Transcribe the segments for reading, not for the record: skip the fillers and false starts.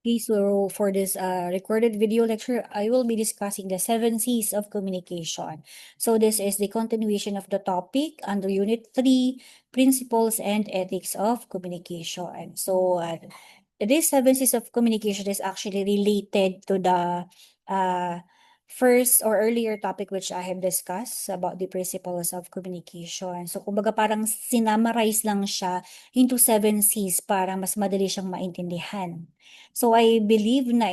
Okay, so for this recorded video lecture, I will be discussing the 7 C's of communication. So this is the continuation of the topic under Unit 3, Principles and Ethics of Communication. So this 7 C's of communication is actually related to the uh, first or earlier topic which I have discussed about the principles of communication. So kumbaga parang sinamarize lang siya into 7 C's para mas madali siyang maintindihan. So I believe na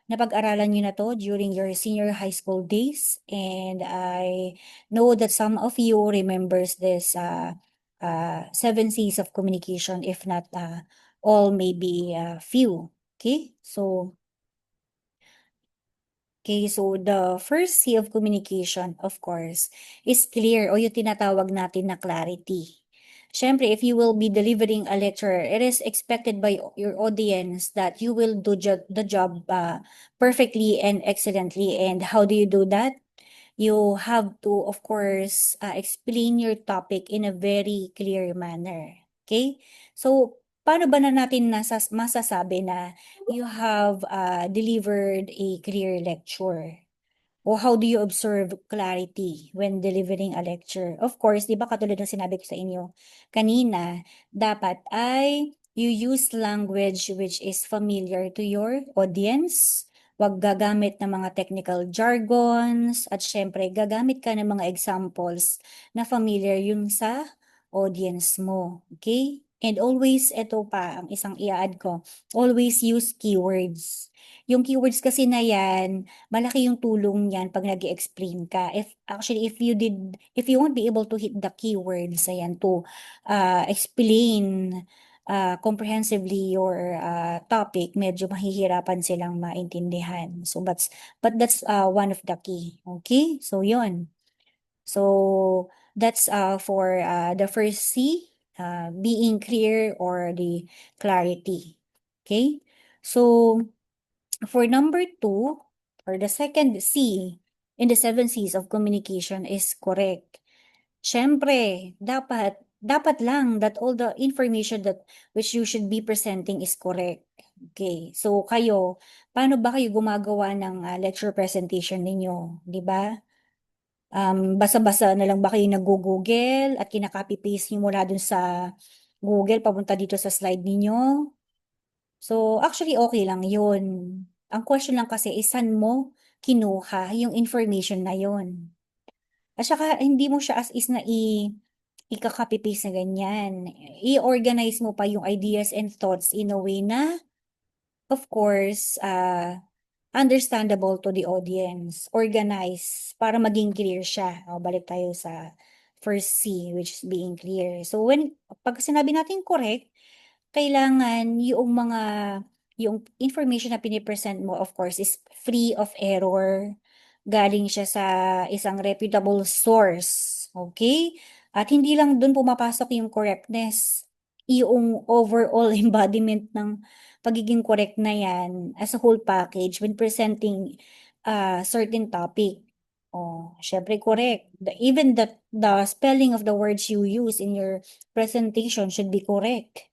napag-aralan niyo na 'to during your senior high school days, and I know that some of you remembers this 7 C's of communication, if not all, maybe few. Okay, so the first C of communication, of course, is clear o yung tinatawag natin na clarity. Siyempre, if you will be delivering a lecture, it is expected by your audience that you will do the job perfectly and excellently. And how do you do that? You have to, of course, explain your topic in a very clear manner. Okay? So, paano ba na natin masasabi na you have delivered a clear lecture? O how do you observe clarity when delivering a lecture? Of course, di ba katulad ng sinabi ko sa inyo kanina, dapat ay you use language which is familiar to your audience. Huwag gagamit ng mga technical jargons, at syempre gagamit ka ng mga examples na familiar yung sa audience mo. Okay? And always, ito pa ang isang i-add ko, always use keywords. Yung keywords kasi na yan, malaki yung tulong niyan 'pag nag-e-explain ka. If you won't be able to hit the keywords, ayan, to explain comprehensively your topic, medyo mahihirapan silang maintindihan. But that's one of the key. Okay? So, yun. So, that's for the first C, being clear or the clarity. Okay? So, for number 2, or the second C in the 7 C's of communication is correct. Siyempre, dapat lang that all the information that which you should be presenting is correct. Okay. So kayo, paano ba kayo gumagawa ng lecture presentation ninyo, 'di ba? Basa-basa na lang ba kayo naggo-Google at kinaka-copy paste niyo mula dun sa Google papunta dito sa slide ninyo? So, actually okay lang yun. Ang question lang kasi is saan mo kinuha yung information na yun. At saka hindi mo siya as is na ika-copy paste na ganyan. I-organize mo pa yung ideas and thoughts in a way na, of course, understandable to the audience. Organize para maging clear siya. O, balik tayo sa first C, which is being clear. So, pag sinabi natin correct, kailangan yung information na pinipresent mo, of course, is free of error. Galing siya sa isang reputable source. Okay? At hindi lang dun pumapasok yung correctness. Yung overall embodiment ng pagiging correct na yan as a whole package when presenting a certain topic. Oh, syempre correct. Even the spelling of the words you use in your presentation should be correct.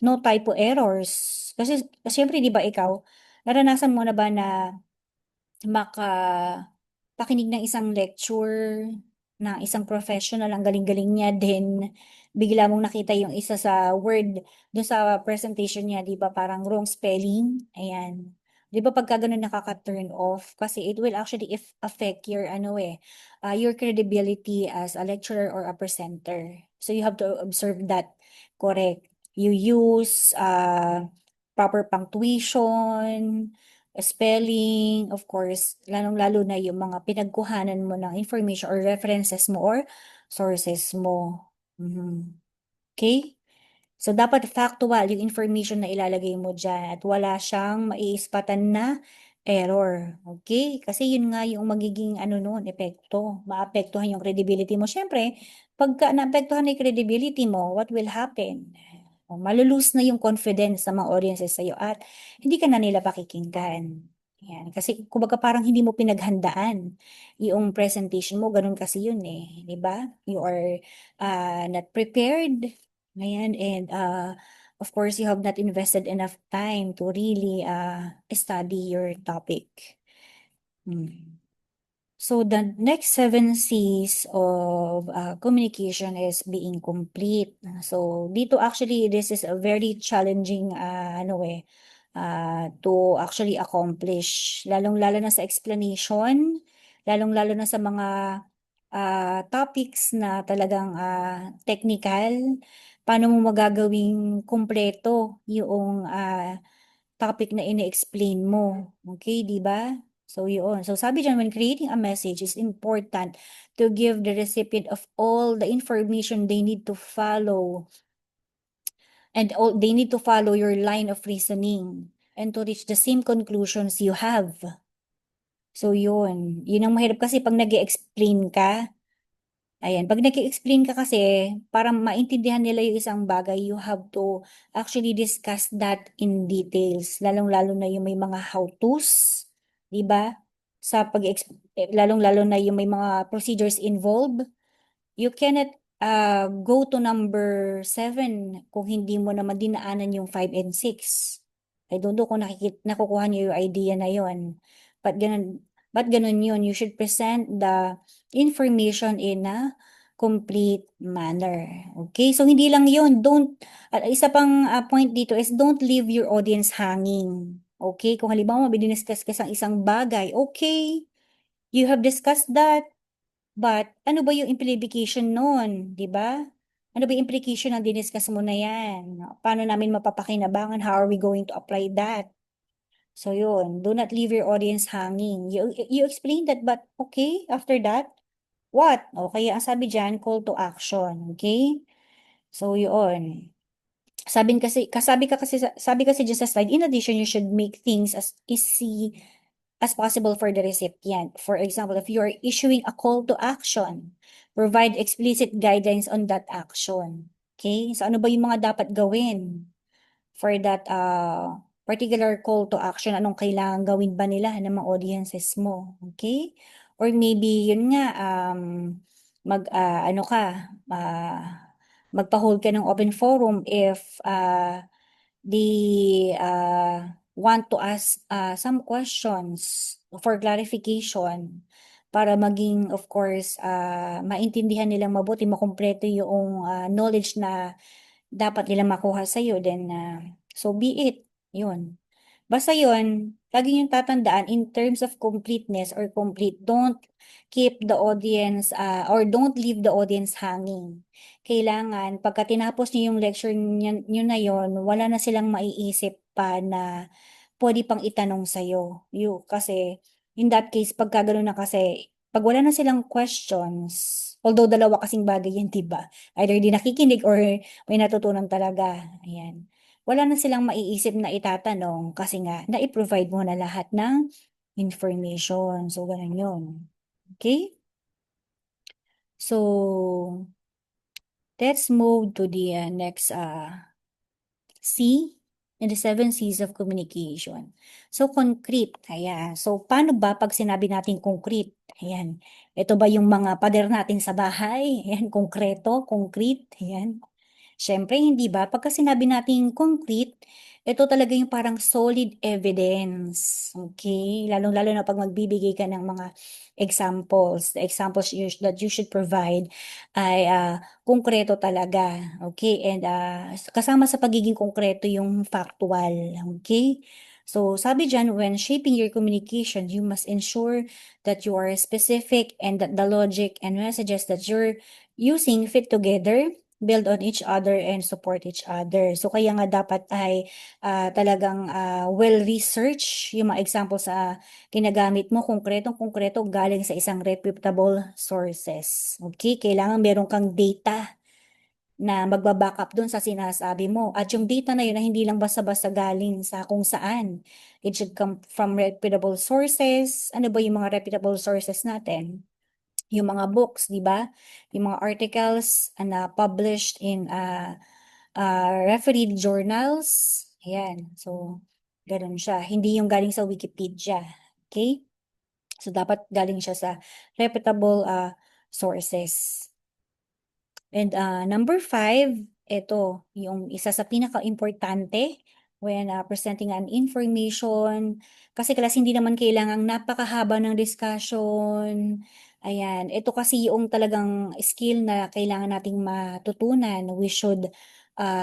No typo errors. Kasi siyempre 'di ba ikaw, naranasan mo na ba na pakinig ng isang lecture ng isang professional, ang galing-galing niya, then bigla mong nakita yung isa sa word dun sa presentation niya, 'di ba parang wrong spelling, ayan. 'Di ba pagka gano'n nakaka-turn off kasi it will actually affect your ano your credibility as a lecturer or a presenter. So you have to observe that correct. You use proper punctuation, spelling, of course, lalong-lalo na yung mga pinagkuhanan mo ng information or references mo or sources mo. Mhm. Okay? So, dapat factual yung information na ilalagay mo dyan at wala siyang maiispatan na error. Okay? Kasi yun nga yung magiging ano nun, epekto. Maapektuhan yung credibility mo. Siyempre, pagka naapektuhan na yung credibility mo, what will happen? Malulose na yung confidence ng mga audiences sa'yo at hindi ka na nila pakikinggan. Yan. Kasi kumbaga parang hindi mo pinaghandaan yung presentation mo, ganun kasi yun di ba? You are not prepared. Ayan, and of course, you have not invested enough time to really study your topic. So the next 7 C's of communication is being complete. So dito actually, this is a very challenging to actually accomplish. Lalong-lalo na sa explanation, lalong-lalo na sa mga topics na talagang technical. Paano mo magagawing kumpleto yung topic na ini-explain mo. Okay, di ba? So, yun. So, sabi dyan, when creating a message, it's important to give the recipient of all the information they need to follow. And they need to follow your line of reasoning and to reach the same conclusions you have. So, yun. Yun ang mahirap kasi pag nag explain ka, ayan, pag nag-explain ka kasi, para maintindihan nila yung isang bagay, you have to actually discuss that in details. Lalong-lalo na yung may mga how-tos, di ba? Lalong-lalo na yung may mga procedures involved. You cannot go to number 7 kung hindi mo naman dinaanan yung 5 and 6. I don't know kung nakukuha niyo yung idea na yon. But ganun yun. You should present the information in a complete manner. Okay? So, hindi lang yun. Isa pang point dito is don't leave your audience hanging. Okay? Kung halimbawa, mabidiscuss ka sa isang bagay, okay, you have discussed that. But ano ba yung implication nun, 'di ba? Ano ba yung implication ng diniscuss mo na 'yan? Paano namin mapapakinabangan? How are we going to apply that? So yun, do not leave your audience hanging. You explain that, but okay, after that, what? Okay, ang sabi diyan, call to action, okay? So yun. Sabi kasi dyan sa slide, in addition, you should make things as easy as possible for the recipient. For example, if you are issuing a call to action, provide explicit guidelines on that action. Okay? So ano ba yung mga dapat gawin for that particular call to action? Anong kailangan gawin ba nila ng mga audiences mo? Okay? Or maybe yun nga mag ano ka magpa-hold ka ng open forum if they want to ask some questions for clarification para maging, of course, maintindihan nilang mabuti, makumpleto yung knowledge na dapat nilang makuha sa'yo. Then, so be it. Yun. Basta yun, lagi yung tatandaan in terms of completeness or complete, don't keep the audience or don't leave the audience hanging. Kailangan, pagka tinapos niyo yung lecture nyo na yon, wala na silang maiisip pa na pwede pang itanong sa'yo. Kasi, in that case, pagka gano'n na kasi, pag wala na silang questions, although dalawa kasing bagay yan, diba? Either di nakikinig or may natutunan talaga. Ayan. Wala na silang maiisip na itatanong kasi nga, na-provide mo na lahat ng information. So, ganun yun. Okay? So, let's move to the next C in the 7 C's of communication. So, concrete. Ayan. So, paano ba pag sinabi natin concrete? Ayan. Ito ba yung mga pader natin sa bahay? Ayan, konkreto, concrete. Ayan. Siyempre, hindi ba? Pagka sinabi nating concrete, ito talaga yung parang solid evidence. Okay? Lalong-lalo na pag magbibigay ka ng mga examples. The examples that you should provide ay konkreto talaga. Okay? And kasama sa pagiging konkreto yung factual. Okay? So, sabi dyan, when shaping your communication, you must ensure that you are specific and that the logic and messages that you're using fit together, build on each other and support each other. So kaya nga dapat ay talagang well-researched yung mga examples sa ginagamit mo, konkretong-konkreto galing sa isang reputable sources. Okay? Kailangan meron kang data na magba-back up dun sa sinasabi mo. At yung data na yun na hindi lang basta-basta galing sa kung saan. It should come from reputable sources. Ano ba yung mga reputable sources natin? Yung mga books, di ba? Yung mga articles na published in refereed journals. Ayan. So, ganun siya. Hindi yung galing sa Wikipedia. Okay? So, dapat galing siya sa reputable sources. And number 5 ito, yung isa sa pinaka-importante when presenting an information. Kasi class, hindi naman kailangang napakahaba ng discussion. Ayan, ito kasi yung talagang skill na kailangan nating matutunan. We should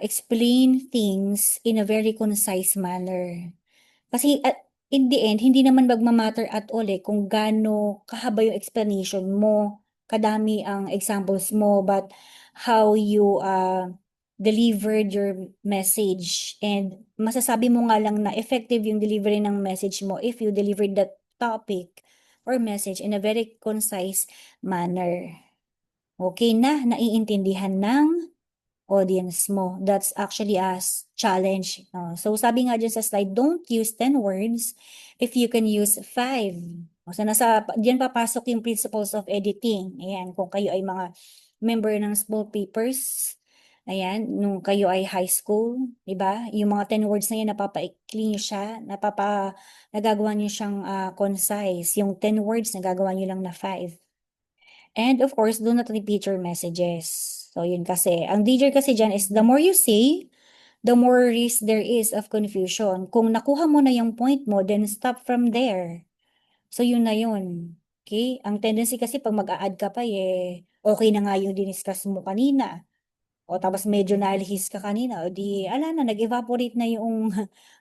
explain things in a very concise manner. Kasi in the end, hindi naman magma-matter at all kung gaano kahaba yung explanation mo, kadami ang examples mo, but how you delivered your message. And masasabi mo nga lang na effective yung delivery ng message mo if you delivered that topic or message in a very concise manner. Okay na, naiintindihan ng audience mo. That's actually a challenge. So sabi nga dyan sa slide, don't use 10 words if you can use 5. So diyan papasok yung principles of editing. Ayan, kung kayo ay mga member ng small papers, ayan, nung kayo ay high school, di ba? Yung mga 10 words na yan, napapaikli nyo siya, nagagawa nyo siyang concise. Yung 10 words, nagagawa nyo lang na 5. And of course, do not repeat your messages. So yun kasi, ang danger kasi dyan is the more you say, the more risk there is of confusion. Kung nakuha mo na yung point mo, then stop from there. So yun na yun. Okay? Ang tendency kasi pag mag-a-add ka pa okay na nga yung diniscuss mo kanina. O tapos medyo nalihis ka kanina, o di, ala na, nag-evaporate na yung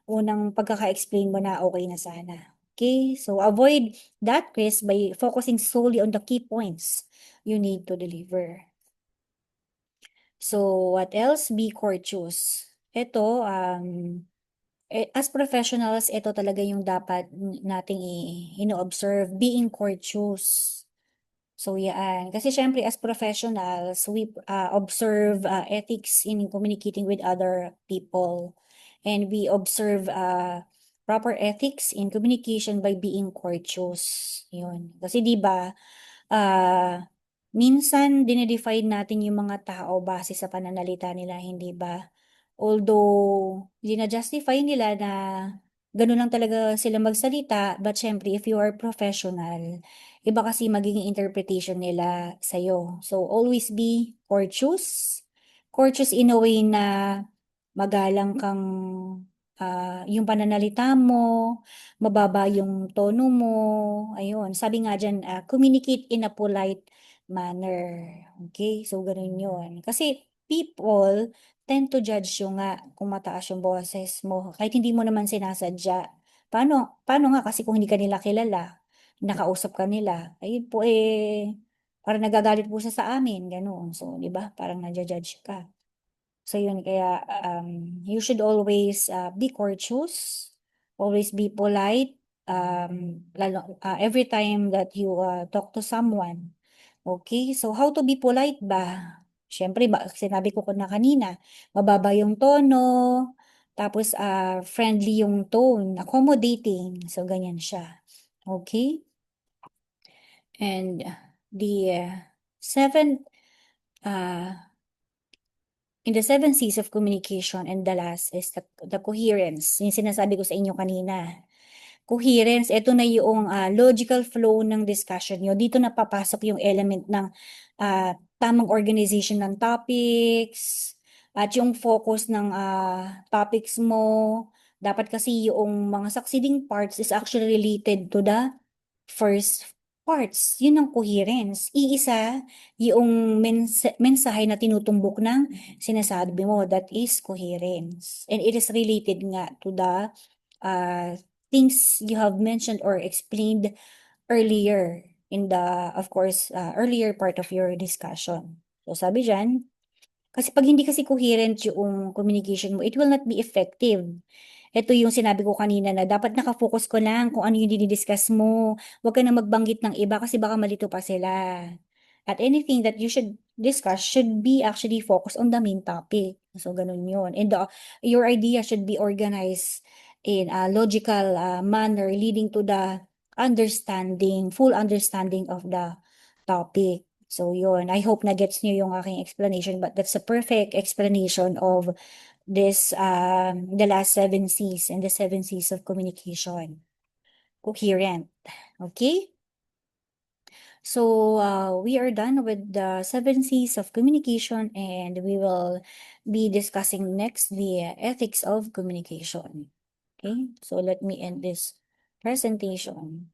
unang pagkaka-explain mo na okay na sana. Okay? So avoid that, Chris, by focusing solely on the key points you need to deliver. So what else? Be courteous. Ito, as professionals, ito talaga yung dapat nating ino-observe, being courteous. So, yan. Kasi syempre, as professionals, we observe ethics in communicating with other people. And we observe proper ethics in communication by being courteous. Yun. Kasi di ba, ah, minsan dinedefine natin yung mga tao base sa pananalita nila, hindi ba? Although, justify nila na ganun lang talaga sila magsalita, but syempre, if you are professional, iba kasi magiging interpretation nila sa'yo. So, always be courteous. Courteous in a way na magalang kang yung pananalita mo, mababa yung tono mo, ayun. Sabi nga dyan, communicate in a polite manner. Okay? So, ganun yun. Kasi people tend to judge yung nga kung mataas yung boses mo. Kahit hindi mo naman sinasadya. Paano nga kasi kung hindi ka nila kilala, nakausap ka nila, ay po parang nagagalit po siya sa amin, ganoon. So, di ba? Parang nadja-judge ka. So yun, kaya you should always be courteous, always be polite, lalo, every time that you talk to someone. Okay, so how to be polite ba? Siyempre, sinabi ko na kanina, mababa yung tono, tapos friendly yung tone, accommodating. So ganyan siya. Okay? And the seventh in the 7 C's of communication, and the last is the coherence. Yung sinasabi ko sa inyo kanina. Coherence, ito na yung logical flow ng discussion nyo. Dito na papasok yung element ng tamang organization ng topics, at yung focus ng topics mo. Dapat kasi yung mga succeeding parts is actually related to the first parts. Yun ang coherence. Iisa yung mensahe na tinutumbok ng sinasabi mo. That is coherence. And it is related nga to the things you have mentioned or explained earlier in the, of course, earlier part of your discussion. So sabi dyan, kasi pag hindi kasi coherent yung communication mo, it will not be effective. Ito yung sinabi ko kanina na dapat nakafocus ko lang kung ano yung dinidiscuss mo. Huwag ka na magbanggit ng iba kasi baka malito pa sila. At anything that you should discuss should be actually focused on the main topic. So, ganun yun. And your idea should be organized in a logical manner leading to the understanding, full understanding of the topic. So, yun. I hope na gets nyo yung aking explanation, but that's a perfect explanation of this the last 7 C's and the 7 C's of communication. Coherent. Okay? So we are done with the 7 C's of communication, and we will be discussing next the ethics of communication. Okay, so let me end this presentation.